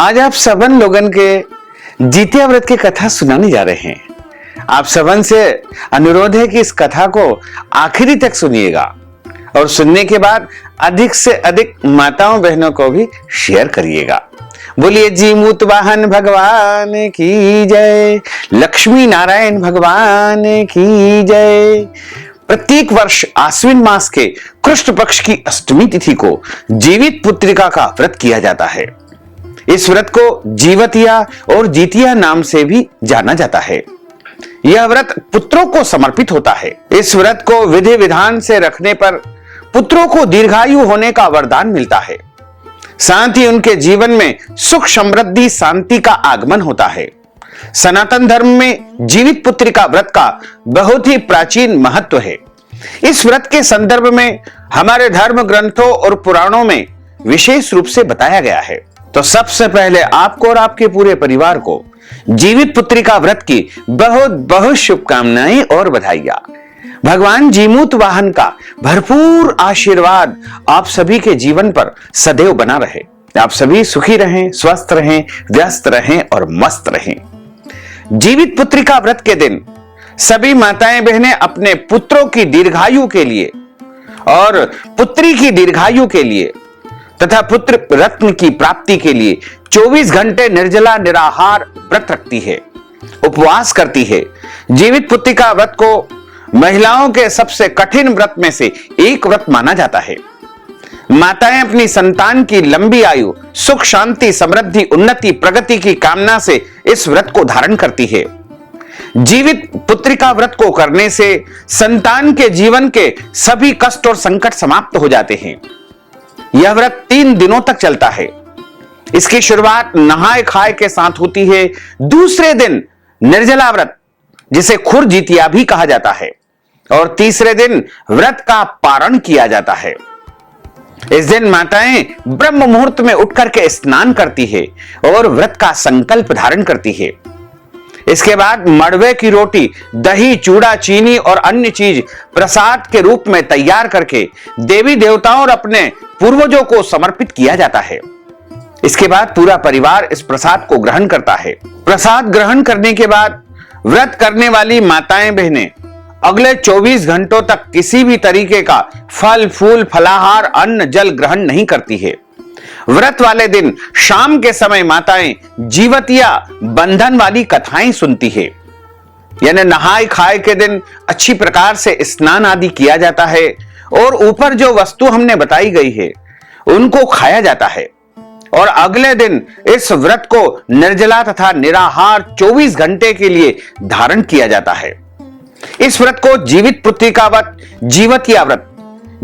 आज आप सबन लोगन के जितिया व्रत की कथा सुनाने जा रहे हैं। आप सबन से अनुरोध है कि इस कथा को आखिरी तक सुनिएगा और सुनने के बाद अधिक से अधिक माताओं बहनों को भी शेयर करिएगा। बोलिए जीमूत वाहन भगवान की जय, लक्ष्मी नारायण भगवान की जय। प्रत्येक वर्ष आश्विन मास के कृष्ण पक्ष की अष्टमी तिथि को जीवित पुत्रिका का व्रत किया जाता है। इस व्रत को जीवतिया और जीतिया नाम से भी जाना जाता है। यह व्रत पुत्रों को समर्पित होता है। इस व्रत को विधि विधान से रखने पर पुत्रों को दीर्घायु होने का वरदान मिलता है। साथ ही उनके जीवन में सुख समृद्धि शांति का आगमन होता है। सनातन धर्म में जीवित पुत्रिका व्रत का बहुत ही प्राचीन महत्व है। इस व्रत के संदर्भ में हमारे धर्म ग्रंथों और पुराणों में विशेष रूप से बताया गया है। तो सबसे पहले आपको और आपके पूरे परिवार को जीवित पुत्रिका व्रत की बहुत बहुत शुभकामनाएं और बधाइयां। भगवान जीमूत वाहन का भरपूर आशीर्वाद आप सभी के जीवन पर सदैव बना रहे। आप सभी सुखी रहें, स्वस्थ रहें, व्यस्त रहें और मस्त रहें। जीवित पुत्रिका व्रत के दिन सभी माताएं बहनें अपने पुत्रों की दीर्घायु के लिए और पुत्री की दीर्घायु के लिए तथा पुत्र रत्न की प्राप्ति के लिए 24 घंटे निर्जला निराहार व्रत रखती है, उपवास करती है। जीवित पुत्रिका व्रत को महिलाओं के सबसे कठिन व्रत में से एक व्रत माना जाता है। माताएं अपनी संतान की लंबी आयु, सुख शांति समृद्धि उन्नति प्रगति की कामना से इस व्रत को धारण करती है। जीवित पुत्रिका व्रत को करने से संतान के जीवन के सभी कष्ट और संकट समाप्त हो जाते हैं। यह व्रत 3 दिनों तक चलता है। इसकी शुरुआत नहाए खाए के साथ होती है। दूसरे दिन निर्जला व्रत, जिसे खुर जीतिया भी कहा जाता है, और तीसरे दिन व्रत का पारण किया जाता है। इस दिन माताएं ब्रह्म मुहूर्त में उठकर के स्नान करती है और व्रत का संकल्प धारण करती है। इसके बाद मड़वे की रोटी, दही, चूड़ा, चीनी और अन्य चीज प्रसाद के रूप में तैयार करके देवी देवताओं और अपने पूर्वजों को समर्पित किया जाता है। इसके बाद पूरा परिवार इस प्रसाद को ग्रहण करता है। प्रसाद ग्रहण करने के बाद व्रत करने वाली माताएं बहनें अगले 24 घंटों तक किसी भी तरीके का फल फूल फलाहार अन्न जल ग्रहण नहीं करती है। व्रत वाले दिन शाम के समय माताएं जीवतिया बंधन वाली कथाएं सुनती है। यानी नहाए खाए के दिन अच्छी प्रकार से स्नान आदि किया जाता है और ऊपर जो वस्तु हमने बताई गई है उनको खाया जाता है। और अगले दिन इस व्रत को निर्जला तथा निराहार 24 घंटे के लिए धारण किया जाता है। इस व्रत को जीवित पुत्रिका व्रत, जीवतिया व्रत,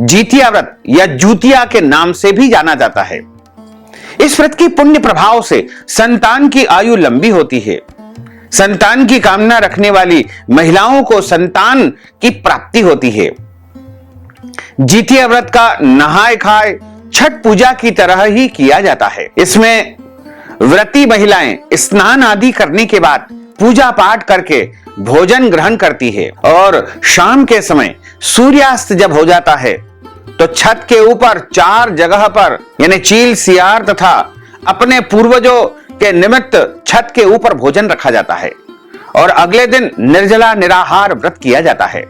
जीतिया व्रत या जूतिया के नाम से भी जाना जाता है। इस व्रत की पुण्य प्रभाव से संतान की आयु लंबी होती है। संतान की कामना रखने वाली महिलाओं को संतान की प्राप्ति होती है। जीतिया व्रत का नहाए खाए छठ पूजा की तरह ही किया जाता है। इसमें व्रती महिलाएं स्नान आदि करने के बाद पूजा पाठ करके भोजन ग्रहण करती है और शाम के समय सूर्यास्त जब हो जाता है तो छत के ऊपर 4 जगह पर यानी चील, सियार तथा अपने पूर्वजों के निमित्त छत के ऊपर भोजन रखा जाता है और अगले दिन निर्जला निराहार व्रत किया जाता है।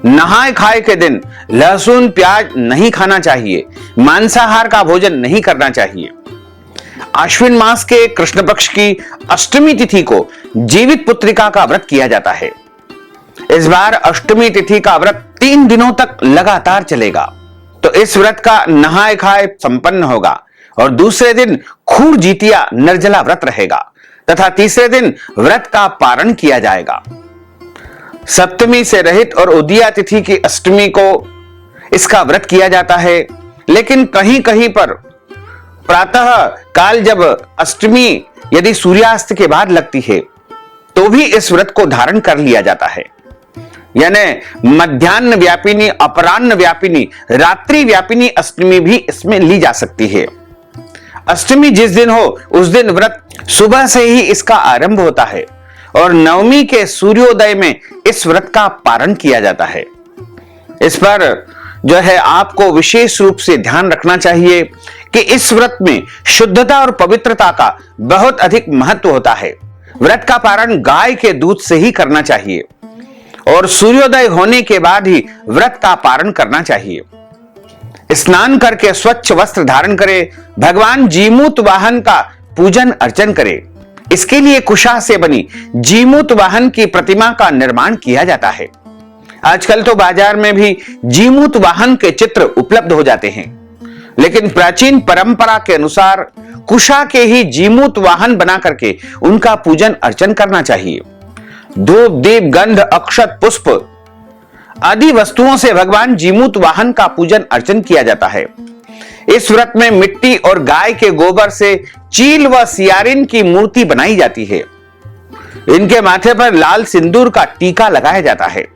नहाए खाए के दिन लहसुन प्याज नहीं खाना चाहिए, मांसाहार का भोजन नहीं करना चाहिए। आश्विन मास के कृष्ण पक्ष की अष्टमी तिथि को जीवित पुत्रिका का व्रत किया जाता है। इस बार अष्टमी तिथि का व्रत 3 दिनों तक लगातार चलेगा। तो इस व्रत का नहाए खाए संपन्न होगा और दूसरे दिन खूर जीतिया निर्जला व्रत रहेगा तथा तीसरे दिन व्रत का पारण किया जाएगा। सप्तमी से रहित और उदया तिथि की अष्टमी को इसका व्रत किया जाता है। लेकिन कहीं कहीं पर प्रातः काल जब अष्टमी यदि सूर्यास्त के बाद लगती है तो भी इस व्रत को धारण कर लिया जाता है। यानी मध्याह्न व्यापिनी, अपराह्न व्यापिनी, रात्रि व्यापिनी अष्टमी भी इसमें ली जा सकती है। अष्टमी जिस दिन हो उस दिन व्रत सुबह से ही इसका आरंभ होता है और नवमी के सूर्योदय में इस व्रत का पारण किया जाता है। इस पर जो है आपको विशेष रूप से ध्यान रखना चाहिए कि इस व्रत में शुद्धता और पवित्रता का बहुत अधिक महत्व होता है। व्रत का पारण गाय के दूध से ही करना चाहिए और सूर्योदय होने के बाद ही व्रत का पारण करना चाहिए। स्नान करके स्वच्छ वस्त्र धारण करें, भगवान जीमूत वाहन का पूजन अर्चन करें। इसके लिए कुशा से बनी जीमूत वाहन की प्रतिमा का निर्माण किया जाता है। आजकल तो बाजार में भी जीमूत वाहन के चित्र उपलब्ध हो जाते हैं, लेकिन प्राचीन परंपरा के अनुसार कुशा के ही जीमूत वाहन बना करके उनका पूजन अर्चन करना चाहिए। धूप, दीप, गंध, अक्षत, पुष्प आदि वस्तुओं से भगवान जीमूत वाहन का पूजन अर्चन किया जाता है। इस व्रत में मिट्टी और गाय के गोबर से चील व सियारिन की मूर्ति बनाई जाती है। इनके माथे पर लाल सिंदूर का टीका लगाया जाता है।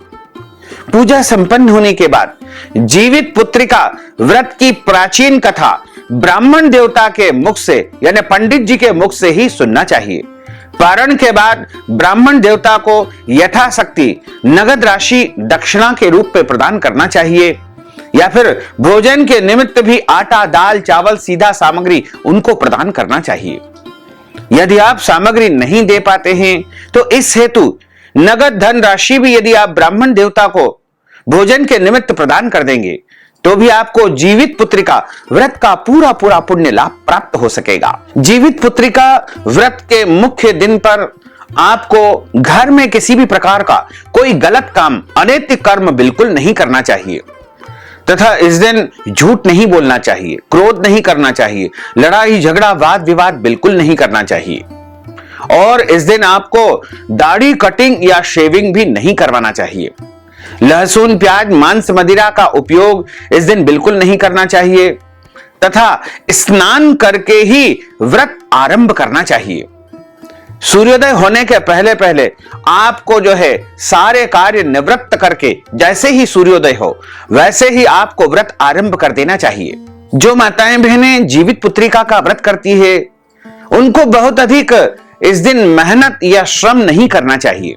पूजा संपन्न होने के बाद जीवित पुत्रिका व्रत की प्राचीन कथा ब्राह्मण देवता के मुख से यानी पंडित जी के मुख से ही सुनना चाहिए। पारण के बाद ब्राह्मण देवता को यथाशक्ति नगद राशि दक्षिणा के रूप में प्रदान करना चाहिए, या फिर भोजन के निमित्त भी आटा, दाल, चावल, सीधा सामग्री उनको प्रदान करना चाहिए। यदि आप सामग्री नहीं दे पाते हैं तो इस हेतु नगद धन राशि भी यदि आप ब्राह्मण देवता को भोजन के निमित्त प्रदान कर देंगे तो भी आपको जीवित पुत्रिका व्रत का पूरा पूरा पुण्य लाभ प्राप्त हो सकेगा। जीवित पुत्रिका व्रत के मुख्य दिन पर आपको घर में किसी भी प्रकार का कोई गलत काम, अनैतिक कर्म बिल्कुल नहीं करना चाहिए तथा इस दिन झूठ नहीं बोलना चाहिए, क्रोध नहीं करना चाहिए, लड़ाई झगड़ा वाद विवाद बिल्कुल नहीं करना चाहिए और इस दिन आपको दाढ़ी कटिंग या शेविंग भी नहीं करवाना चाहिए। लहसुन, प्याज, मांस, मदिरा का उपयोग इस दिन बिल्कुल नहीं करना चाहिए तथा स्नान करके ही व्रत आरंभ करना चाहिए। सूर्योदय होने के पहले पहले आपको जो है सारे कार्य निवृत्त करके जैसे ही सूर्योदय हो वैसे ही आपको व्रत आरंभ कर देना चाहिए। जो माताएं बहनें जीवित पुत्रिका का व्रत करती है उनको बहुत अधिक इस दिन मेहनत या श्रम नहीं करना चाहिए,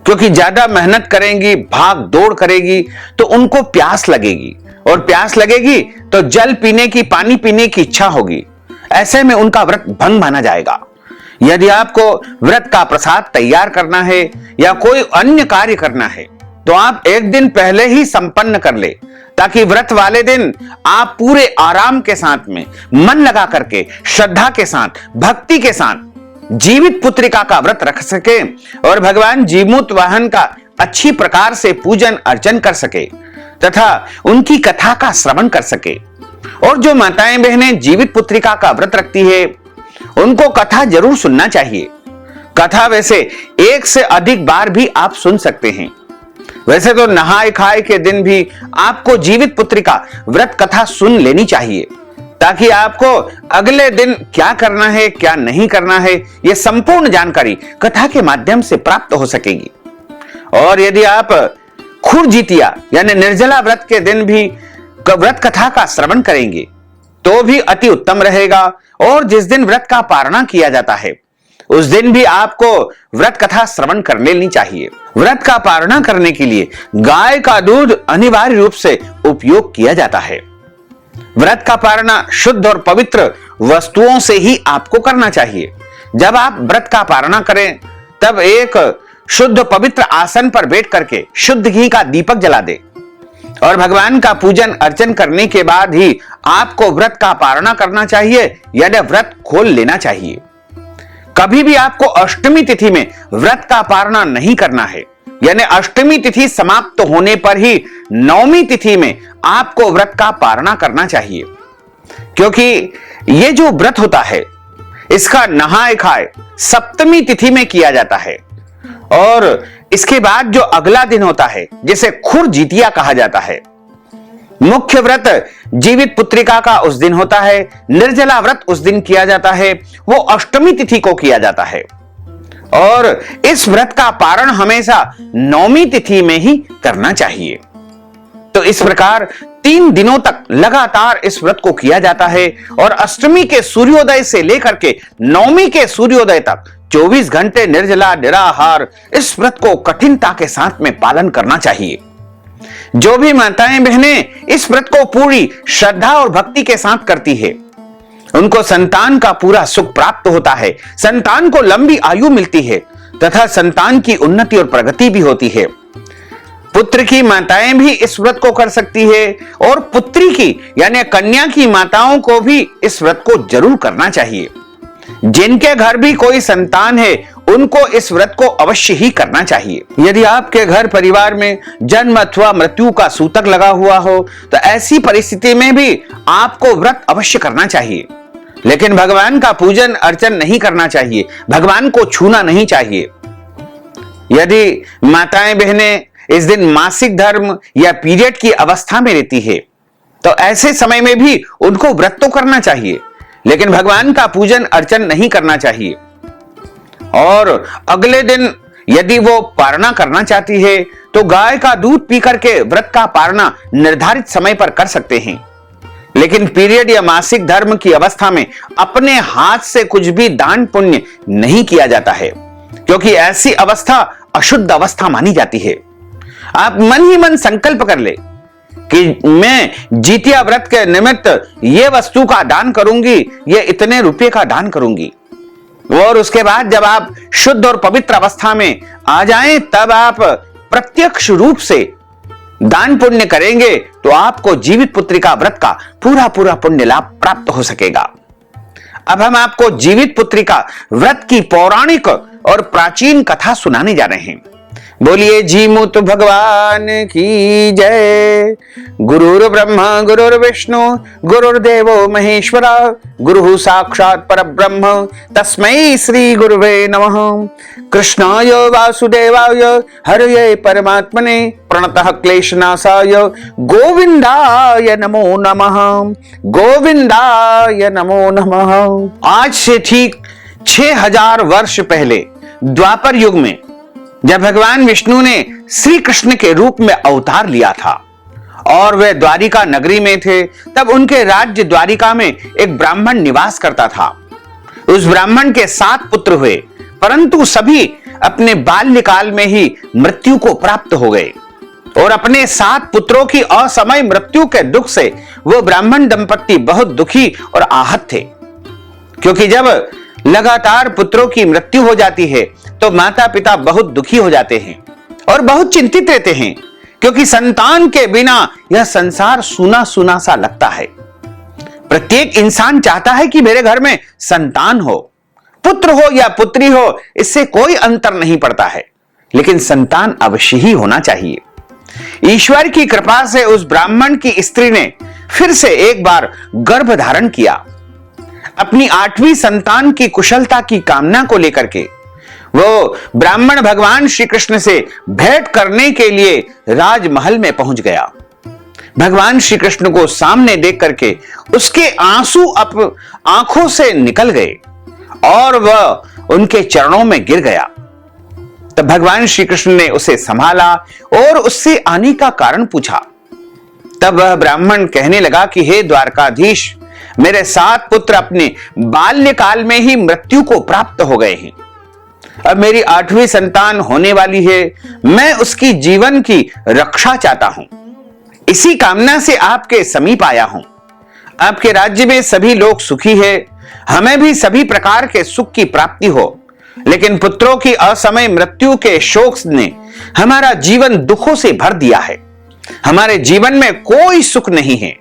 क्योंकि ज्यादा मेहनत करेंगी, भाग दौड़ करेगी तो उनको प्यास लगेगी और प्यास लगेगी तो जल पीने की, पानी पीने की इच्छा होगी। ऐसे में उनका व्रत भंग माना जाएगा। यदि आपको व्रत का प्रसाद तैयार करना है या कोई अन्य कार्य करना है तो आप एक दिन पहले ही संपन्न कर ले, ताकि व्रत वाले दिन आप पूरे आराम के साथ में मन लगा करके, श्रद्धा के साथ, भक्ति के साथ जीवित पुत्रिका का व्रत रख सके और भगवान जीमूत वाहन का अच्छी प्रकार से पूजन अर्चन कर सके तथा उनकी कथा का श्रवण कर सके। और जो माताएं बहनें जीवित पुत्रिका का व्रत रखती है उनको कथा जरूर सुनना चाहिए। कथा वैसे एक से अधिक बार भी आप सुन सकते हैं। वैसे तो नहाए खाए के दिन भी आपको जीवित पुत्रिका व्रत कथा सुन लेनी चाहिए, ताकि आपको अगले दिन क्या करना है, क्या नहीं करना है, यह संपूर्ण जानकारी कथा के माध्यम से प्राप्त हो सकेगी। और यदि आप खुरजितिया यानी निर्जला व्रत के दिन भी व्रत कथा का श्रवण करेंगे तो भी अति उत्तम रहेगा। और जिस दिन व्रत का पारणा किया जाता है उस दिन भी आपको व्रत कथा श्रवण कर लेनी चाहिए। व्रत का पारणा करने के लिए गाय का दूध अनिवार्य रूप से उपयोग किया जाता है। व्रत का पारणा शुद्ध और पवित्र वस्तुओं से ही आपको करना चाहिए। जब आप व्रत का पारणा करें तब एक शुद्ध पवित्र आसन पर बैठ करके शुद्ध घी का दीपक जला दे और भगवान का पूजन अर्चन करने के बाद ही आपको व्रत का पारणा करना चाहिए, यानी व्रत खोल लेना चाहिए। कभी भी आपको अष्टमी तिथि में व्रत का पारणा नहीं करना है, यानी अष्टमी तिथि समाप्त होने पर ही नवमी तिथि में आपको व्रत का पारणा करना चाहिए, क्योंकि ये जो व्रत होता है इसका नहाए खाए सप्तमी तिथि में किया जाता है और इसके बाद जो अगला दिन होता है जिसे खुरजितिया कहा जाता है। मुख्य व्रत जीवित पुत्रिका का उस दिन होता है, निर्जला व्रत उस दिन किया जाता है, वो अष्टमी तिथि को किया जाता है और इस व्रत का पारण हमेशा नवमी तिथि में ही करना चाहिए। तो इस प्रकार 3 दिनों तक लगातार इस व्रत को किया जाता है और अष्टमी के सूर्योदय से लेकर के नवमी के सूर्योदय तक 24 घंटे निर्जला निराहार इस व्रत को कठिनता के साथ में पालन करना चाहिए। जो भी माताएं बहनें इस व्रत को पूरी श्रद्धा और भक्ति के साथ करती है, उनको संतान का पूरा सुख प्राप्त होता है, संतान को लंबी आयु मिलती है तथा संतान की उन्नति और प्रगति भी होती है। पुत्र की माताएं भी इस व्रत को कर सकती है और पुत्री की यानी कन्या की माताओं को भी इस व्रत को जरूर करना चाहिए। जिनके घर भी कोई संतान है उनको इस व्रत को अवश्य ही करना चाहिए। यदि आपके घर परिवार में जन्म अथवा मृत्यु का सूतक लगा हुआ हो तो ऐसी परिस्थिति में भी आपको व्रत अवश्य करना चाहिए, लेकिन भगवान का पूजन अर्चन नहीं करना चाहिए, भगवान को छूना नहीं चाहिए। यदि माताएं बहनें इस दिन मासिक धर्म या पीरियड की अवस्था में रहती है तो ऐसे समय में भी उनको व्रत तो करना चाहिए, लेकिन भगवान का पूजन अर्चन नहीं करना चाहिए। और अगले दिन यदि वो पारणा करना चाहती है तो गाय का दूध पी करके व्रत का पारणा निर्धारित समय पर कर सकते हैं, लेकिन पीरियड या मासिक धर्म की अवस्था में अपने हाथ से कुछ भी दान पुण्य नहीं किया जाता है, क्योंकि ऐसी अवस्था अशुद्ध अवस्था मानी जाती है। आप मन ही मन संकल्प कर ले कि मैं जितिया व्रत के निमित्त ये वस्तु का दान करूंगी, ये इतने रुपए का दान करूंगी, और उसके बाद जब आप शुद्ध और पवित्र अवस्था में आ जाएं तब आप प्रत्यक्ष रूप से दान पुण्य करेंगे तो आपको जीवित पुत्रिका व्रत का पूरा पूरा पुण्य लाभ प्राप्त हो सकेगा। अब हम आपको जीवित पुत्रिका व्रत की पौराणिक और प्राचीन कथा सुनाने जा रहे हैं। बोलिए जीमूत भगवान की जय। गुरुर् ब्रह्मा गुरुर्विष्णु गुरुर्देवो महेश्वरा गुरुः साक्षात् परब्रह्म तस्मै श्री गुरुवे नमः। कृष्णाय वासुदेवाय हरये परमात्मने प्रणतः क्लेशनाशाय गोविंदाय नमो नमः। गोविंदाय नमो नमः। आज से ठीक 6000 वर्ष पहले द्वापर युग में जब भगवान विष्णु ने श्री कृष्ण के रूप में अवतार लिया था और वे द्वारिका नगरी में थे, तब उनके राज्य द्वारिका में एक ब्राह्मण निवास करता था। उस ब्राह्मण के 7 पुत्र हुए, परंतु सभी अपने बाल्यकाल में ही मृत्यु को प्राप्त हो गए और अपने 7 पुत्रों की असमय मृत्यु के दुख से वो ब्राह्मण दंपत्ति बहुत दुखी और आहत थे, क्योंकि जब लगातार पुत्रों की मृत्यु हो जाती है तो माता पिता बहुत दुखी हो जाते हैं और बहुत चिंतित रहते हैं, क्योंकि संतान के बिना यह संसार सूना सूना सा लगता है। प्रत्येक इंसान चाहता है कि मेरे घर में संतान हो, पुत्र हो या पुत्री हो, इससे कोई अंतर नहीं पड़ता है, लेकिन संतान अवश्य ही होना चाहिए। ईश्वर की कृपा से उस ब्राह्मण की स्त्री ने फिर से एक बार गर्भ धारण किया। अपनी 8वीं संतान की कुशलता की कामना को लेकर के वो ब्राह्मण भगवान श्री कृष्ण से भेंट करने के लिए राजमहल में पहुंच गया। भगवान श्री कृष्ण को सामने देख करके उसके आंसू अब आंखों से निकल गए और वह उनके चरणों में गिर गया। तब भगवान श्री कृष्ण ने उसे संभाला और उससे आने का कारण पूछा। तब वह ब्राह्मण कहने लगा कि हे द्वारकाधीश, मेरे 7 पुत्र अपने बाल्यकाल में ही मृत्यु को प्राप्त हो गए हैं। अब मेरी 8वीं संतान होने वाली है, मैं उसकी जीवन की रक्षा चाहता हूं। इसी कामना से आपके समीप आया हूं। आपके राज्य में सभी लोग सुखी है, हमें भी सभी प्रकार के सुख की प्राप्ति हो, लेकिन पुत्रों की असमय मृत्यु के शोक ने हमारा जीवन दुखों से भर दिया है। हमारे जीवन में कोई सुख नहीं है।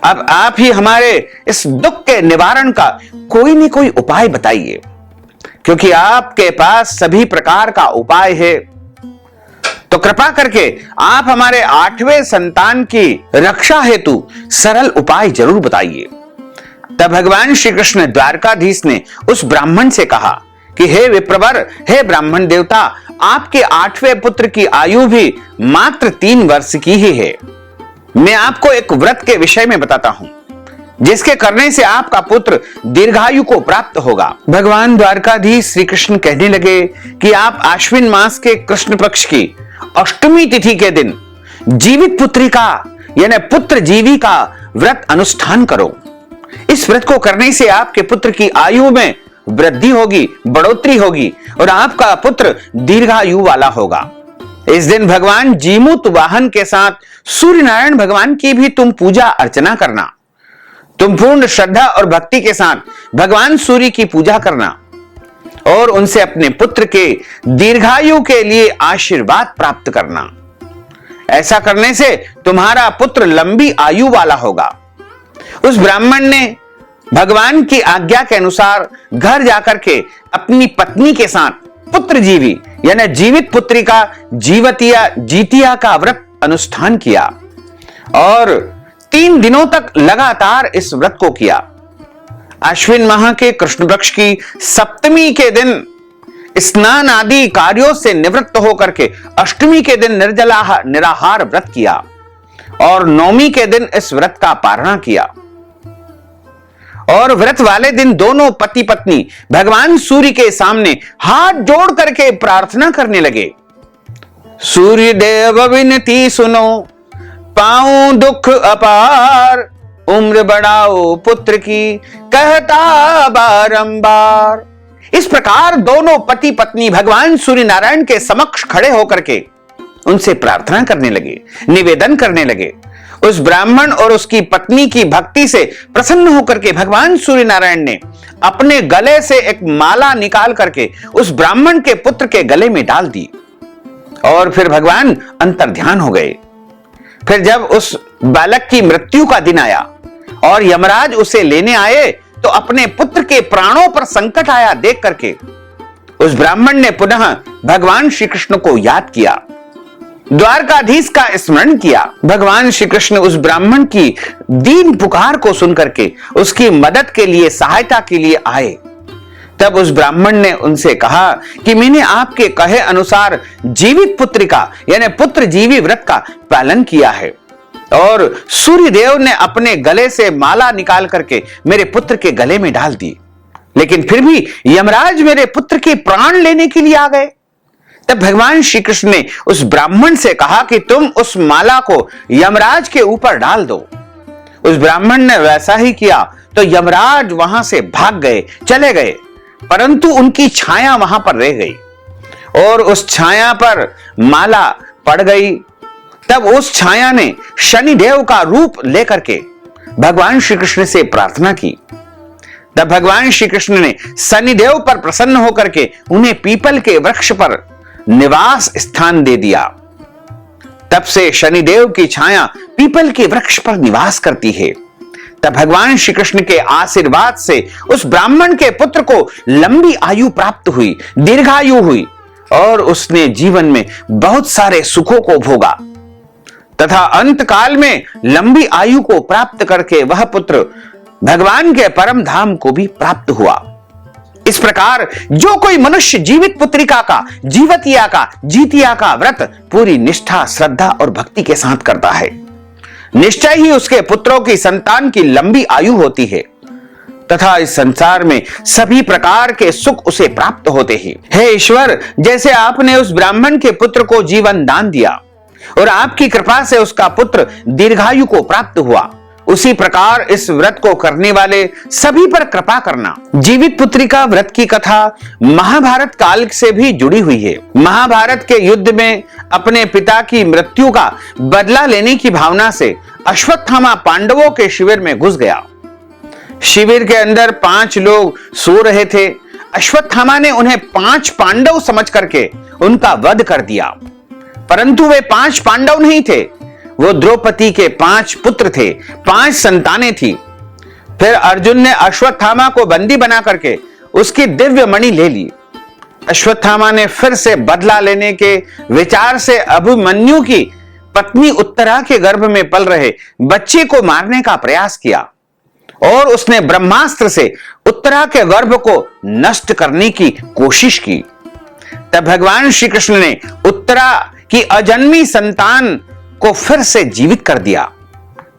अब आप ही हमारे इस दुख के निवारण का कोई न कोई उपाय बताइए, क्योंकि आपके पास सभी प्रकार का उपाय है। तो कृपा करके आप हमारे 8वें संतान की रक्षा हेतु सरल उपाय जरूर बताइए। तब भगवान श्री कृष्ण द्वारकाधीश ने उस ब्राह्मण से कहा कि हे विप्रवर, हे ब्राह्मण देवता, आपके 8वें पुत्र की आयु भी मात्र 3 वर्ष की ही है। मैं आपको एक व्रत के विषय में बताता हूं, जिसके करने से आपका पुत्र दीर्घायु को प्राप्त होगा। भगवान द्वारकाधीश श्री कृष्ण कहने लगे कि आप आश्विन मास के कृष्ण पक्ष की अष्टमी तिथि के दिन जीवित पुत्रिका यानी पुत्र जीवी का व्रत अनुष्ठान करो। इस व्रत को करने से आपके पुत्र की आयु में वृद्धि होगी, बढ़ोतरी होगी और आपका पुत्र दीर्घायु वाला होगा। इस दिन भगवान जीमूत वाहन के साथ सूर्य नारायण भगवान की भी तुम पूजा अर्चना करना। तुम पूर्ण श्रद्धा और भक्ति के साथ भगवान सूर्य की पूजा करना और उनसे अपने पुत्र के दीर्घायु के लिए आशीर्वाद प्राप्त करना। ऐसा करने से तुम्हारा पुत्र लंबी आयु वाला होगा। उस ब्राह्मण ने भगवान की आज्ञा के अनुसार घर जाकर के अपनी पत्नी के साथ पुत्र जीवी यानी जीवित पुत्री का जीतिया का व्रत अनुष्ठान किया और 3 दिनों तक लगातार इस व्रत को किया। अश्विन माह के कृष्ण पक्ष की सप्तमी के दिन स्नान आदि कार्यों से निवृत्त होकर के अष्टमी के दिन निराहार व्रत किया और नवमी के दिन इस व्रत का पारणा किया। और व्रत वाले दिन दोनों पति पत्नी भगवान सूर्य के सामने हाथ जोड़ करके प्रार्थना करने लगे। सूर्य देव विनती सुनो, पाऊं दुख अपार, उम्र बढ़ाओ पुत्र की कहता बारंबार। इस प्रकार दोनों पति पत्नी भगवान सूर्य नारायण के समक्ष खड़े होकर के उनसे प्रार्थना करने लगे, निवेदन करने लगे। उस ब्राह्मण और उसकी पत्नी की भक्ति से प्रसन्न होकर के भगवान सूर्य नारायण ने अपने गले से एक माला निकाल करके उस ब्राह्मण के पुत्र के गले में डाल दी और फिर भगवान अंतर्ध्यान हो गए। फिर जब उस बालक की मृत्यु का दिन आया और यमराज उसे लेने आए तो अपने पुत्र के प्राणों पर संकट आया देख करके उस ब्राह्मण ने पुनः भगवान श्री कृष्ण को याद किया, द्वारकाधीश का स्मरण किया। भगवान श्री कृष्ण उस ब्राह्मण की दीन पुकार को सुनकर के उसकी मदद के लिए, सहायता के लिए आए। तब उस ब्राह्मण ने उनसे कहा कि मैंने आपके कहे अनुसार जीवित पुत्रिका यानी पुत्र जीवी व्रत का पालन किया है और सूर्य देव ने अपने गले से माला निकाल करके मेरे पुत्र के गले में डाल दी, लेकिन फिर भी यमराज मेरे पुत्र के प्राण लेने के लिए आ गए। तब भगवान श्री कृष्ण ने उस ब्राह्मण से कहा कि तुम उस माला को यमराज के ऊपर डाल दो। उस ब्राह्मण ने वैसा ही किया तो यमराज वहां से भाग गए, चले गए, परंतु उनकी छाया वहां पर रह गई और उस छाया पर माला पड़ गई। तब उस छाया ने शनिदेव का रूप लेकर के भगवान श्री कृष्ण से प्रार्थना की। तब भगवान श्री कृष्ण ने शनिदेव पर प्रसन्न होकर के उन्हें पीपल के वृक्ष पर निवास स्थान दे दिया। तब से शनिदेव की छाया पीपल के वृक्ष पर निवास करती है। तब भगवान श्री कृष्ण के आशीर्वाद से उस ब्राह्मण के पुत्र को लंबी आयु प्राप्त हुई, दीर्घायु हुई और उसने जीवन में बहुत सारे सुखों को भोगा तथा अंत काल में लंबी आयु को प्राप्त करके वह पुत्र भगवान के परम धाम को भी प्राप्त हुआ। इस प्रकार जो कोई मनुष्य जीवित पुत्रिका का, जीतिया का व्रत पूरी निष्ठा, श्रद्धा और भक्ति के साथ करता है, निश्चय ही उसके पुत्रों की संतान की लंबी आयु होती है तथा इस संसार में सभी प्रकार के सुख उसे प्राप्त होते हैं। हे ईश्वर, जैसे आपने उस ब्राह्मण के पुत्र को जीवन दान दिया और आपकी कृपा से उसका पुत्र दीर्घायु को प्राप्त हुआ, उसी प्रकार इस व्रत को करने वाले सभी पर कृपा करना। जीवित पुत्रिका व्रत की कथा महाभारत काल से भी जुड़ी हुई है। महाभारत के युद्ध में अपने पिता की मृत्यु का बदला लेने की भावना से अश्वत्थामा पांडवों के शिविर में घुस गया। शिविर के अंदर 5 लोग सो रहे थे। अश्वत्थामा ने उन्हें 5 पांडव समझ करके उनका वध कर दिया, परंतु वे 5 पांडव नहीं थे, वो द्रौपदी के 5 पुत्र थे, 5 संतानें थी। फिर अर्जुन ने अश्वत्थामा को बंदी बना करके उसकी दिव्य मणि ले ली। अश्वत्थामा ने फिर से बदला लेने के विचार से अभिमन्यु की पत्नी उत्तरा के गर्भ में पल रहे बच्चे को मारने का प्रयास किया और उसने ब्रह्मास्त्र से उत्तरा के गर्भ को नष्ट करने की कोशिश की। तब भगवान श्री कृष्ण ने उत्तरा की अजन्मी संतान को फिर से जीवित कर दिया।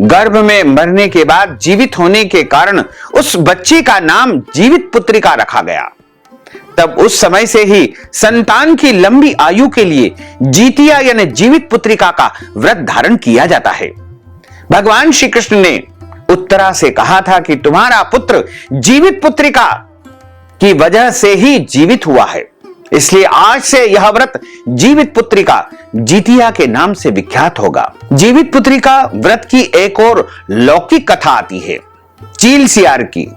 गर्भ में मरने के बाद जीवित होने के कारण उस बच्चे का नाम जीवित पुत्रिका रखा गया। तब उस समय से ही संतान की लंबी आयु के लिए जीतिया यानी जीवित पुत्रिका का व्रत धारण किया जाता है। भगवान श्री कृष्ण ने उत्तरा से कहा था कि तुम्हारा पुत्र जीवित पुत्रिका की वजह से ही जीवित हुआ है, इसलिए आज से यह व्रत जीवित पुत्रिका जितिया के नाम से विख्यात होगा। जीवित पुत्रिका व्रत की एक और लौकिक कथा आती है, चील सियार की।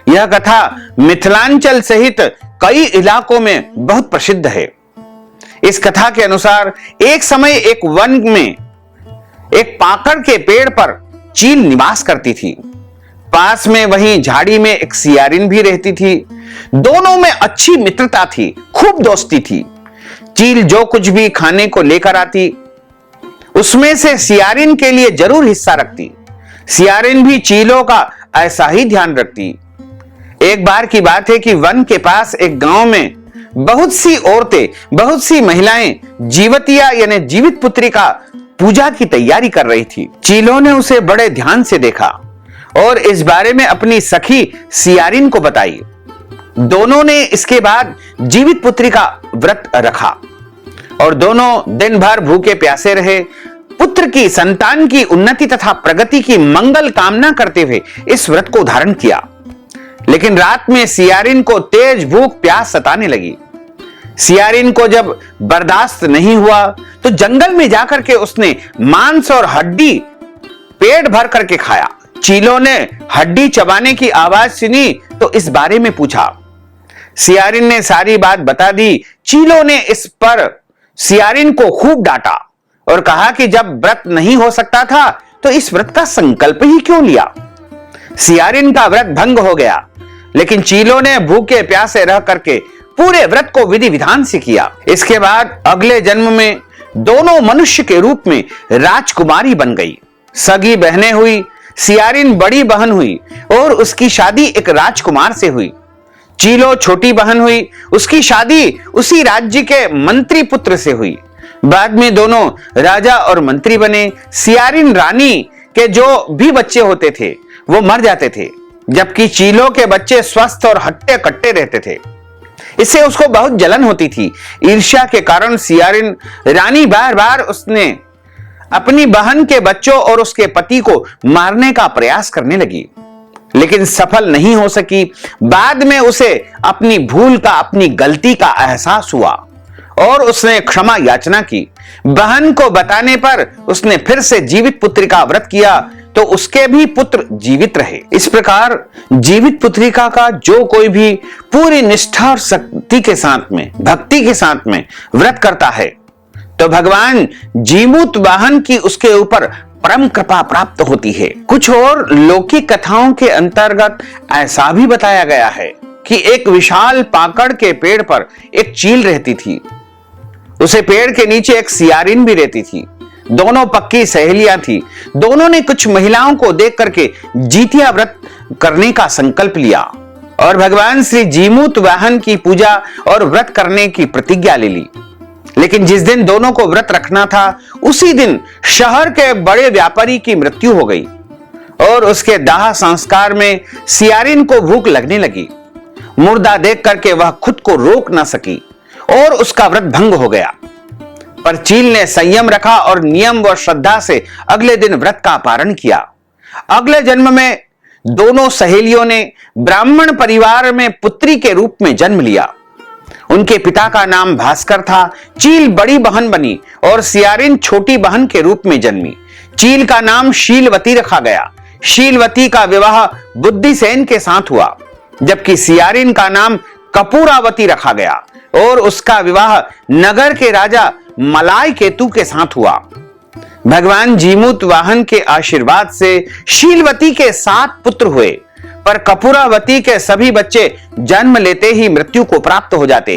यह कथा मिथिलांचल सहित कई इलाकों में बहुत प्रसिद्ध है। इस कथा के अनुसार एक समय एक वन में एक पाकड़ के पेड़ पर चील निवास करती थी। पास में वहीं झाड़ी में एक सियारिन भी रहती थी। दोनों में अच्छी मित्रता थी, खूब दोस्ती थी। चील जो कुछ भी खाने को लेकर आती उसमें से सियारिन के लिए जरूर हिस्सा रखती। सियारिन भी चीलों का ऐसा ही ध्यान रखती। एक बार की बात है कि वन के पास एक गांव में बहुत सी औरतें, बहुत सी महिलाएं जीवतिया यानी जीवित पुत्री का पूजा की तैयारी कर रही थी। चीलों ने उसे बड़े ध्यान से देखा और इस बारे में अपनी सखी सियारिन को बताई। दोनों ने इसके बाद जीवित पुत्री का व्रत रखा और दोनों दिन भर भूखे प्यासे रहे। पुत्र की, संतान की उन्नति तथा प्रगति की मंगल कामना करते हुए इस व्रत को धारण किया। लेकिन रात में सियारिन को तेज भूख प्यास सताने लगी। सियारिन को जब बर्दाश्त नहीं हुआ तो जंगल में जाकर के उसने मांस और हड्डी पेट भर करके खाया। चीलों ने हड्डी चबाने की आवाज सुनी तो इस बारे में पूछा। सियारिन ने सारी बात बता दी। चीलों ने इस पर सियारिन को खूब डांटा और कहा कि जब व्रत नहीं हो सकता था तो इस व्रत का संकल्प ही क्यों लिया। सियारिन का व्रत भंग हो गया, लेकिन चीलों ने भूखे प्यासे रह करके पूरे व्रत को विधि विधान से किया। इसके बाद अगले जन्म में दोनों मनुष्य के रूप में राजकुमारी बन गई। सगी बहनें हुई। सियारिन बड़ी बहन हुई और उसकी शादी एक राजकुमार से हुई। चीलो छोटी बहन हुई, उसकी शादी उसी राज्य के मंत्री पुत्र से हुई। बाद में दोनों राजा और मंत्री बने। सियारिन रानी के जो भी बच्चे होते थे वो मर जाते थे, जबकि चीलों के बच्चे स्वस्थ और हट्टे कट्टे रहते थे। इससे उसको बहुत जलन होती थी। ईर्ष्या के कारण सियारिन रानी बार बार उसने अपनी बहन के बच्चों और उसके पति को मारने का प्रयास करने लगी, लेकिन सफल नहीं हो सकी। बाद में उसे अपनी भूल का, अपनी गलती का एहसास हुआ और उसने क्षमा याचना की। बहन को बताने पर उसने फिर से जीवित पुत्री का व्रत किया तो उसके भी पुत्र जीवित रहे। इस प्रकार जीवित पुत्रिका का जो कोई भी पूरी निष्ठा और शक्ति के साथ में, भक्ति के साथ में व्रत करता है तो भगवान जीमूत वाहन की उसके ऊपर परम कृपा प्राप्त होती है। कुछ और लौकिक कथाओं के अंतर्गत ऐसा भी बताया गया है कि एक विशाल पाकड़ के पेड़ पर एक चील रहती थी। उसे पेड़ के नीचे एक सियारिन भी रहती थी। दोनों पक्की सहेलियां थी। दोनों ने कुछ महिलाओं को देख करके जितिया व्रत करने का संकल्प लिया और भगवान श्री जीमूत वाहन की पूजा और व्रत करने की प्रतिज्ञा ले ली। लेकिन जिस दिन दोनों को व्रत रखना था उसी दिन शहर के बड़े व्यापारी की मृत्यु हो गई और उसके दाह संस्कार में सियारिन को भूख लगने लगी। मुर्दा देख करके वह खुद को रोक ना सकी और उसका व्रत भंग हो गया। पर चील ने संयम रखा और नियम व श्रद्धा से अगले दिन व्रत का पारण किया। अगले जन्म में दोनों सहेलियों ने ब्राह्मण परिवार में पुत्री के रूप में जन्म लिया। उनके पिता का नाम भास्कर था। चील बड़ी बहन बनी और सियारिन छोटी बहन के रूप में जन्मी। चील का नाम शीलवती रखा गया। शीलवती का विवाह बुद्धिसेन के साथ हुआ, जबकि सियारिन का नाम कपूरावती रखा गया और उसका विवाह नगर के राजा मलाय केतु के साथ हुआ। भगवान जीमूत वाहन के आशीर्वाद से शीलवती के 7 पुत्र हुए, पर कपूरावती के सभी बच्चे जन्म लेते ही मृत्यु को प्राप्त हो जाते।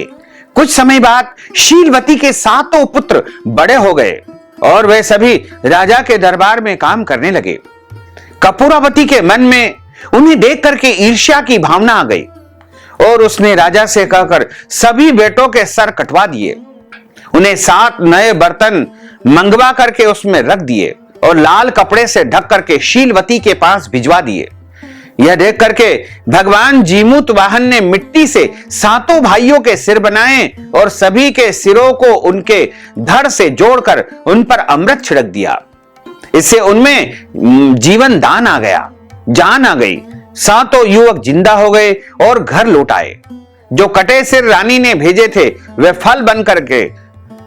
कुछ समय बाद शीलवती के 7 पुत्र बड़े हो गए और वे सभी राजा के दरबार में काम करने लगे। कपूरावती के मन में उन्हें देख करके ईर्ष्या की भावना आ गई और उसने राजा से कहकर सभी बेटों के सर कटवा दिए। उन्हें 7 नए बर्तन मंगवा करके उसमें रख दिए और लाल कपड़े से ढक करके शीलवती के पास भिजवा दिए। यह देख करके भगवान जीमूत वाहन ने मिट्टी से 7 भाइयों के सिर बनाए और सभी के सिरों को उनके धड़ से जोड़कर उन पर अमृत छिड़क दिया। इससे उनमें जीवन दान आ गया, जान आ गई। 7 युवक जिंदा हो गए और घर लौट आए। जो कटे सिर रानी ने भेजे थे वे फल बन करके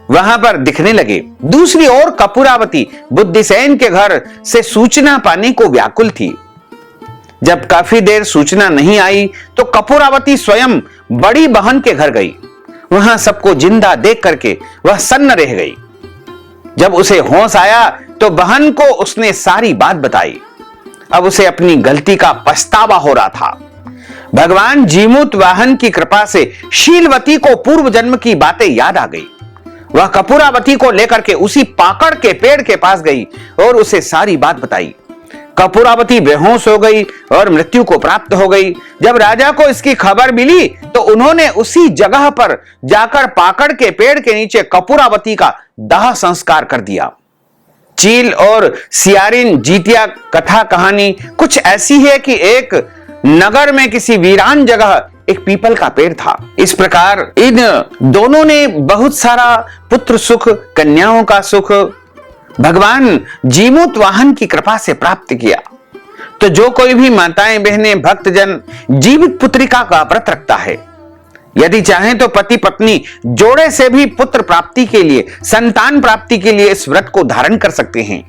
वहां पर दिखने लगे। दूसरी ओर कपूरावती बुद्धिसेन के घर से सूचना पाने को व्याकुल थी। जब काफी देर सूचना नहीं आई तो कपूरावती स्वयं बड़ी बहन के घर गई। वहां सबको जिंदा देख करके वह सन्न रह गई। जब उसे होश आया तो बहन को उसने सारी बात बताई। अब उसे अपनी गलती का पछतावा हो रहा था। भगवान जीमूत वाहन की कृपा से शीलवती को पूर्व जन्म की बातें याद आ गई। वह कपूरावती को लेकर के उसी पाकड़ के पेड़ के पास गई और उसे सारी बात बताई। कपूरावती बेहोश हो गई और मृत्यु को प्राप्त हो गई। जब राजा को इसकी खबर मिली तो उन्होंने उसी जगह पर जाकर पाकड़ के पेड़ के नीचे कपूरावती का दाह संस्कार कर दिया। चील और सियारिन जीतिया कथा कहानी कुछ ऐसी है कि एक नगर में किसी वीरान जगह एक पीपल का पेड़ था। इस प्रकार इन दोनों ने बहुत सारा पुत्र सुख, कन्याओं का सुख भगवान जीमूत वाहन की कृपा से प्राप्त किया। तो जो कोई भी माताएं, बहनें, भक्तजन जीवित पुत्रिका का व्रत रखता है, यदि चाहें तो पति पत्नी जोड़े से भी पुत्र प्राप्ति के लिए, संतान प्राप्ति के लिए इस व्रत को धारण कर सकते हैं।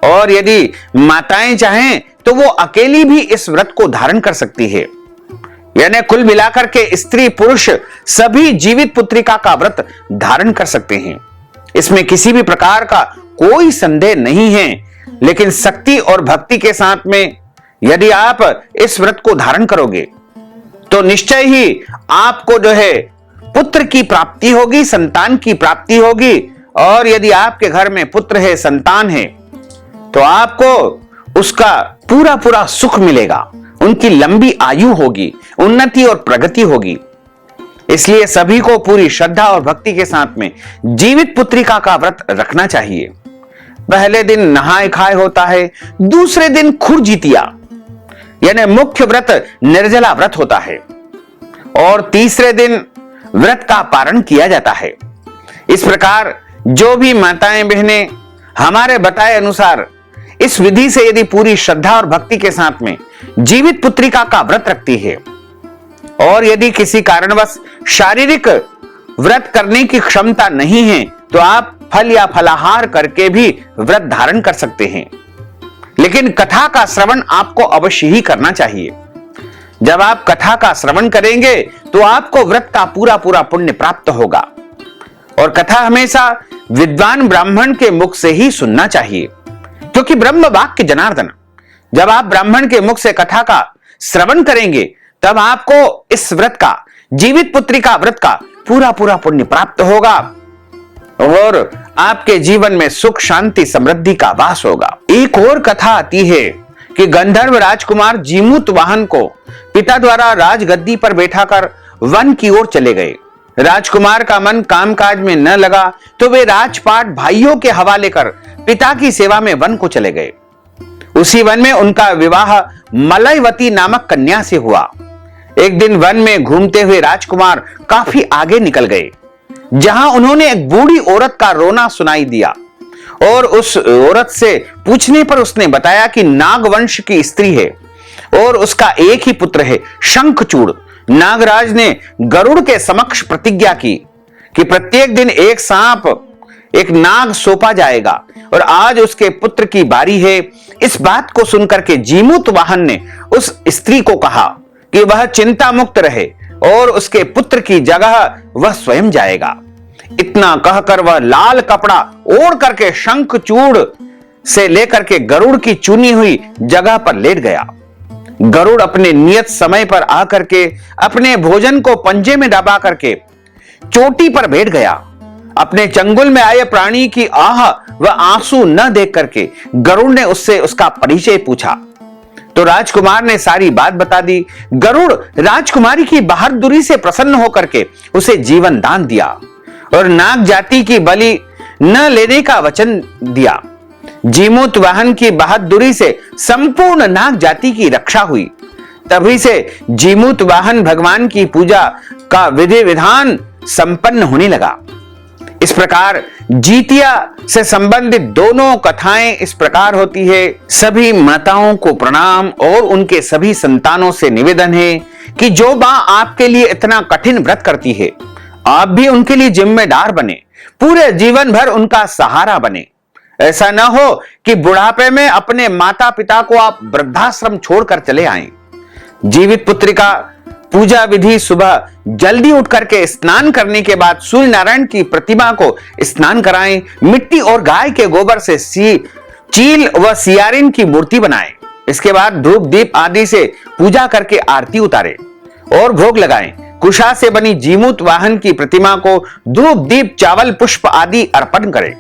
और यदि माताएं चाहें तो वो अकेली भी इस व्रत को धारण कर सकती है। यानी कुल मिलाकर के स्त्री पुरुष सभी जीवित पुत्रिका का व्रत धारण कर सकते हैं। इसमें किसी भी प्रकार का कोई संदेह नहीं है। लेकिन शक्ति और भक्ति के साथ में यदि आप इस व्रत को धारण करोगे तो निश्चय ही आपको जो है पुत्र की प्राप्ति होगी, संतान की प्राप्ति होगी। और यदि आपके घर में पुत्र है, संतान है, तो आपको उसका पूरा पूरा सुख मिलेगा, उनकी लंबी आयु होगी, उन्नति और प्रगति होगी। इसलिए सभी को पूरी श्रद्धा और भक्ति के साथ में जीवित पुत्रिका का व्रत रखना चाहिए। पहले दिन नहाए खाए होता है, दूसरे दिन खुरजीतिया यानी मुख्य व्रत निर्जला व्रत होता है, और तीसरे दिन व्रत का पारण किया जाता है। इस प्रकार जो भी माताएं बहनें हमारे बताए अनुसार इस विधि से यदि पूरी श्रद्धा और भक्ति के साथ में जीवित पुत्रिका का व्रत रखती है, और यदि किसी कारणवश शारीरिक व्रत करने की क्षमता नहीं है, तो आप फल या फलाहार करके भी व्रत धारण कर सकते हैं। लेकिन कथा का श्रवण आपको अवश्य ही करना चाहिए। जब आप कथा का श्रवण करेंगे तो आपको व्रत का पूरा पूरा पुण्य प्राप्त होगा। और कथा हमेशा विद्वान ब्राह्मण के मुख से ही सुनना चाहिए, क्योंकि ब्रह्म वाक्य जनार्दन। जब आप ब्राह्मण के मुख से कथा का श्रवण करेंगे तब आपको इस व्रत का, जीवित पुत्रिका व्रत का पूरा पूरा पुण्य प्राप्त होगा और आपके जीवन में सुख, शांति, समृद्धि का वास होगा। एक और कथा आती है कि गंधर्व राजकुमार जीमूत वाहन को पिता द्वारा राजगद्दी पर बैठाकर वन की ओर चले गए। राजकुमार का मन कामकाज में न लगा तो वे राजपाट भाइयों के हवाले कर पिता की सेवा में वन को चले गए। उसी वन में उनका विवाह मलयवती नामक कन्या से हुआ। एक दिन वन में घूमते हुए राजकुमार काफी आगे निकल गए, जहां उन्होंने एक बूढ़ी औरत का रोना सुनाई दिया, और उस औरत से पूछने पर उसने बताया कि नागवंश की स्त्री है और उसका एक ही पुत्र है, शंखचूड़। नागराज ने गरुड़ के समक्ष प्रतिज्ञा की कि प्रत्येक दिन एक सांप, एक नाग सौंपा जाएगा, और आज उसके पुत्र की बारी है। इस बात को सुनकर के जीमूत वाहन ने उस स्त्री को कहा कि वह चिंता मुक्त रहे और उसके पुत्र की जगह वह स्वयं जाएगा। इतना कहकर वह लाल कपड़ा ओढ़ करके शंखचूड़ से लेकर के गरुड़ की चुनी हुई जगह पर लेट गया। गरुड़ अपने नियत समय पर आकर के अपने भोजन को पंजे में दबा करके चोटी पर बैठ गया। अपने चंगुल में आए प्राणी की आह व आंसू न देख करके गरुड़ ने उससे उसका परिचय पूछा, तो राजकुमार ने सारी बात बता दी। गरुड़ राजकुमारी की बहादुरी से प्रसन्न होकर के उसे जीवन दान दिया और नाग जाति की बलि न लेने का वचन दिया। जीमूत वाहन की बहादुरी से संपूर्ण नाग जाति की रक्षा हुई। तभी से जीमूत वाहन भगवान की पूजा का विधि विधान संपन्न होने लगा। इस प्रकार जीतिया से संबंधित दोनों कथाएं इस प्रकार होती है। सभी माताओं को प्रणाम और उनके सभी संतानों से निवेदन है कि जो मां आपके लिए इतना कठिन व्रत करती है, आप भी उनके लिए जिम्मेदार बने, पूरे जीवन भर उनका सहारा बने। ऐसा ना हो कि बुढ़ापे में अपने माता पिता को आप वृद्धाश्रम छोड़कर चले आएं। जीवित पुत्री का पूजा विधि सुबह जल्दी उठ करके स्नान करने के बाद सूर्य नारायण की प्रतिमा को स्नान कराएं। मिट्टी और गाय के गोबर से चील व सियारिन की मूर्ति बनाएं। इसके बाद धूप दीप आदि से पूजा करके आरती उतारें और भोग लगाएं। कुशा से बनी जीमूत वाहन की प्रतिमा को धूप दीप चावल पुष्प आदि अर्पण करें।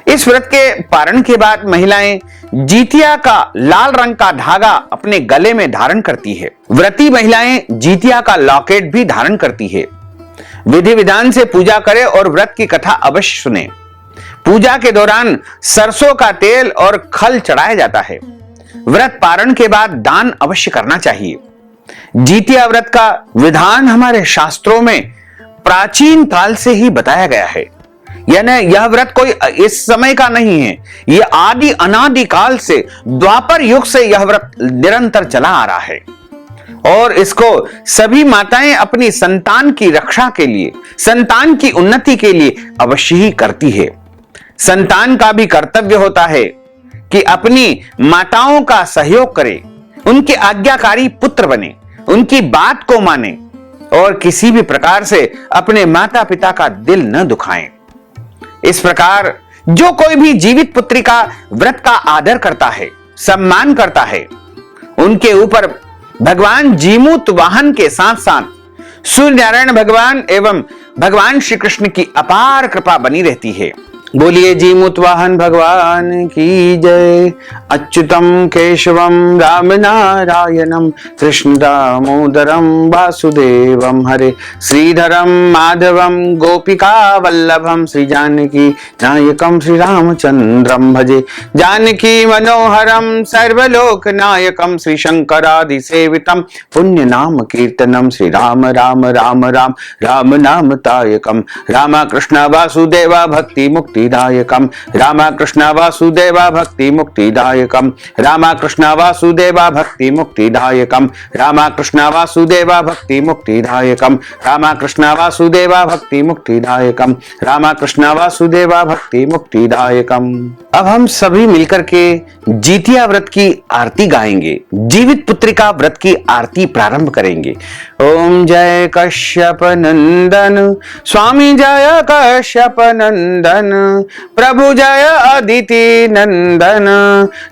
इस व्रत के पारण के बाद महिलाएं जीतिया का लाल रंग का धागा अपने गले में धारण करती है। व्रती महिलाएं जीतिया का लॉकेट भी धारण करती है। विधि विधान से पूजा करें और व्रत की कथा अवश्य सुने। पूजा के दौरान सरसों का तेल और खल चढ़ाया जाता है। व्रत पारण के बाद दान अवश्य करना चाहिए। जीतिया व्रत का विधान हमारे शास्त्रों में प्राचीन काल से ही बताया गया है। यानी यह व्रत कोई इस समय का नहीं है, यह आदि अनादि काल से, द्वापर युग से यह व्रत निरंतर चला आ रहा है। और इसको सभी माताएं अपनी संतान की रक्षा के लिए, संतान की उन्नति के लिए अवश्य ही करती है। संतान का भी कर्तव्य होता है कि अपनी माताओं का सहयोग करे, उनके आज्ञाकारी पुत्र बने, उनकी बात को माने और किसी भी प्रकार से अपने माता पिता का दिल न दुखाएं। इस प्रकार जो कोई भी जीवित पुत्री का व्रत का आदर करता है, सम्मान करता है, उनके ऊपर भगवान जीमूत वाहन के साथ साथ सूर्य नारायण भगवान एवं भगवान श्री कृष्ण की अपार कृपा बनी रहती है। बोलिए जीमूत वाहन भगवान की जय। अच्युतम केशवम राम नारायणम कृष्ण दामोदरम वासुदेवम हरे, श्रीधरम माधवम गोपिका वल्लभम श्री जानकी नायकम श्री रामचंद्रम भजे। जानकी मनोहरम सर्वलोक नायकम श्री शंकरादि सेवितम पुण्य नाम कीर्तनम श्री राम राम राम राम राम नाम तायकम। रामा कृष्ण वासुदेवा भक्ति मुक्ति दायकम। रामा कृष्ण वासुदेवा भक्ति मुक्ति दायकम। रामा कृष्ण वासुदेवा भक्ति मुक्ति दायकम। रामा कृष्ण वासुदेवा भक्ति मुक्ति दायकम। रामा कृष्ण वासुदेवा भक्ति मुक्ति दायकम। रामा कृष्ण वासुदेवा भक्ति मुक्ति दायकम। अब हम सभी मिलकर के जीतिया व्रत की आरती गाएंगे, जीवित पुत्रिका व्रत की आरती प्रारंभ करेंगे। ओम जय कश्यप नंदन स्वामी जय कश्यप नंदन, प्रभु जय अदिति नंदन,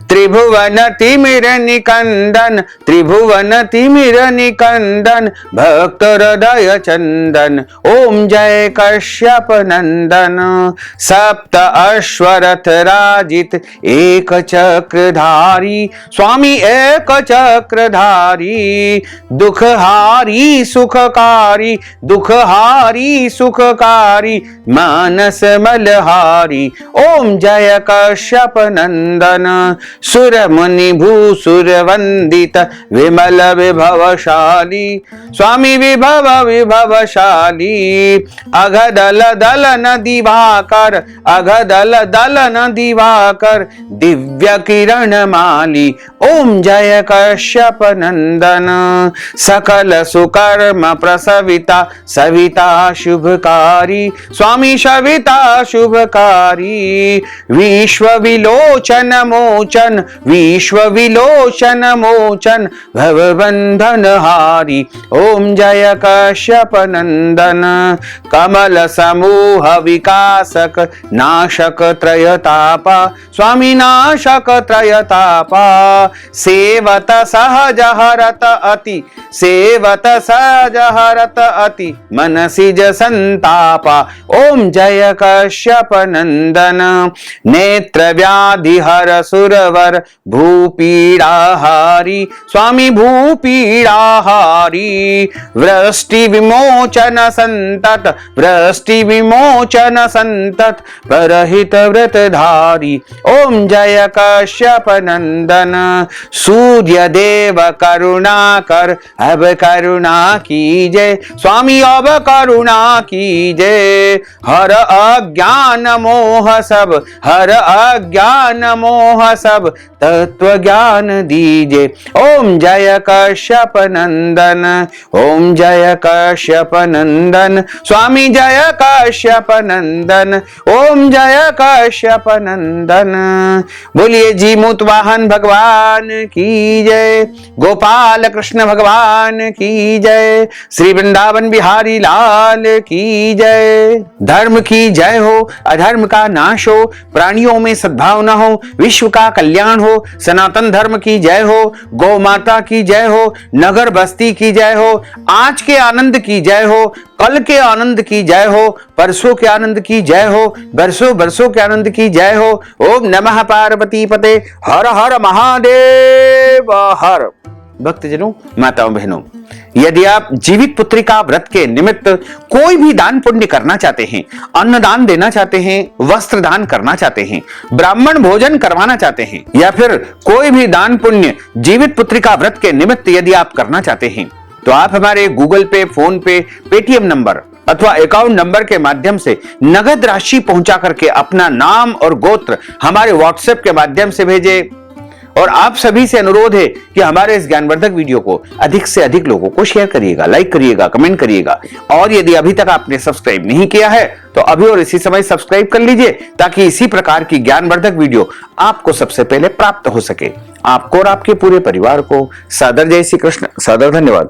त्रिभुवन तिमिर निकंदन, त्रिभुवन तिमिर निकंदन, भक्त हृदय चंदन। ओम जय कश्यप नंदन, सप्त अश्वरथ राजित एक चक्रधारी, स्वामी एक चक्रधारी, दुखहारी सुखकारी, दुखहारी सुखकारी, मानस मलहारी। ओम जय कश्यप नंदन, सुर मुनि भूसुर वंदित विमल विभवशाली, स्वामी विभव विभवशाली, अघदल दलन दिवाकर, अघदल दलन दिवाकर, दिव्य किरण माली। ओम जय कश्यप नंदन, सकल सुकर्म प्रसविता सविता शुभकारी, स्वामी सविता शुभकारी, विश्व विलोचन मोचन, विश्व विलोचन मोचन, भवबंधन हारी। ओम जय कश्यप नंदन, कमल समूह विकासक, नाशक त्रयतापा, स्वामी नाशक त्रयतापा, सेवत सहज हरत अति, सेवत सहज हरत अति, मनसिज संतापा। ओम जय कश्यप नंदन, नेत्र व्याधि हर सुरवर, भूपीड़ाहारी, स्वामी भूपीड़ाहारी, वृष्टि विमोचन संतत, वृष्टि विमोचन संतत, परहित व्रतधारी। ओम जय कश्यप नंदन, सूर्य देव करुणा कर, अब करुणा कीजय, स्वामी अब करुणा कीजय, हर अज्ञान मोह सब, हर अज्ञान मोह सब, तत्व ज्ञान दीजे। ओम जय कश्यप नंदन, ओम जय कश्यप नंदन, स्वामी जय कश्यप नंदन, ओम जय कश्यप नंदन। बोलिए जी मूत वाहन भगवान की जय, गोपाल कृष्ण भगवान की जय, श्री वृंदावन बिहारी लाल की जय। धर्म की जय हो, अधर्म का नाश हो, प्राणियों में सद्भावना हो, विश्व का कल्याण हो, सनातन धर्म की जय हो, गौ माता की जय हो, नगर बस्ती की जय हो, आज के आनंद की जय हो, कल के आनंद की जय हो, परसों के आनंद की जय हो, बरसों बरसों के आनंद की जय हो। ओम नमः पार्वती पते, हर हर महादेव हर। भक्तजनों, माताओं बहनों, यदि आप जीवित पुत्री का व्रत के निमित्त कोई भी दान पुण्य करना चाहते हैं, अन्नदान देना चाहते हैं, वस्त्र दान करना चाहते हैं, ब्राह्मण भोजन करवाना चाहते हैं, या फिर कोई भी दान पुण्य जीवित पुत्री का व्रत के निमित्त यदि आप करना चाहते हैं, तो आप हमारे गूगल पे, फोन पे, पेटीएम नंबर अथवा अकाउंट नंबर के माध्यम से नगद राशि पहुंचा करके अपना नाम और गोत्र हमारे व्हाट्सएप के माध्यम से भेजें। और आप सभी से अनुरोध है कि हमारे इस ज्ञानवर्धक वीडियो को अधिक से अधिक लोगों को शेयर करिएगा, लाइक करिएगा, कमेंट करिएगा। और यदि अभी तक आपने सब्सक्राइब नहीं किया है तो अभी और इसी समय सब्सक्राइब कर लीजिए, ताकि इसी प्रकार की ज्ञानवर्धक वीडियो आपको सबसे पहले प्राप्त हो सके। आपको और आपके पूरे परिवार को सादर जय श्री कृष्ण, सादर धन्यवाद।